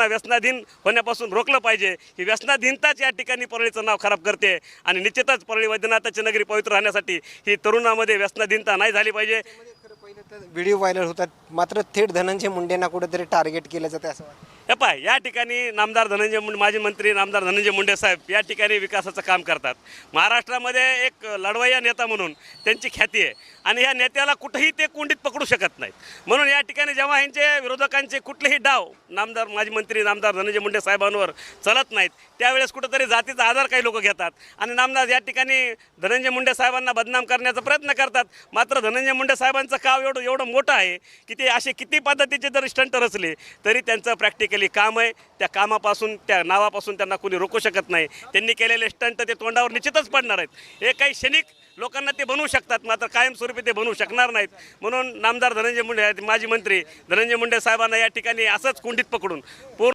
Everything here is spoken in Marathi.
व्यसनाधीन होण्यापासून रोखलं पाहिजे। ही व्यसनाधीनताच या ठिकाणी परळीचं नाव खराब करते आणि निश्चितच परळी वैद्यनाथाची नगरी पवित्र राहण्यासाठी ही तरुणामध्ये व्यसनाधीनता नाही झाली पाहिजे। पहिलं तर व्हिडिओ व्हायरल होतात, मात्र थेट धनंजय मुंडेंना कुठेतरी टार्गेट केलं जातं असं वाटतं। या ठिकाणी नामदार धनंजय मुंडे, माजी मंत्री नामदार धनंजय मुंडे साहेब या ठिकाणी विकासाचं काम करतात। महाराष्ट्रामध्ये एक लढवय्या नेता म्हणून त्यांची ख्याती आहे आणि ह्या नेत्याला कुठेही ते कोंडीत पकडू शकत नाहीत। म्हणून या ठिकाणी जेव्हा ह्यांचे विरोधकांचे कुठलेही डाव नामदार माजी मंत्री नामदार धनंजय मुंडे साहेबांवर चलत नाहीत, त्यावेळेस कुठेतरी जातीचा आधार काही लोक घेतात आणि नामदार या ठिकाणी धनंजय मुंडे साहेबांना बदनाम करण्याचा प्रयत्न करतात। मात्र धनंजय मुंडे साहेबांचं काम एवढं मोठं आहे की ते असे किती पद्धतीचे जर स्टंट रचले तरी त्यांचं प्रॅक्टिकली काम आहे। त्या कामापासून, त्या नावापासून त्यांना कोणी रोखू शकत नाही। त्यांनी केलेले स्टंट ते तोंडावर निश्चितच पडणार आहेत। हे काही क्षणिक लोकांना ते बनवू शकतात, मात्र कायमस्वरूपी ते बनवू शकणार नाहीत। म्हणून नामदार धनंजय मुंडे, माजी मंत्री धनंजय मुंडे साहेबांना या ठिकाणी असंच कोंडीत पकडून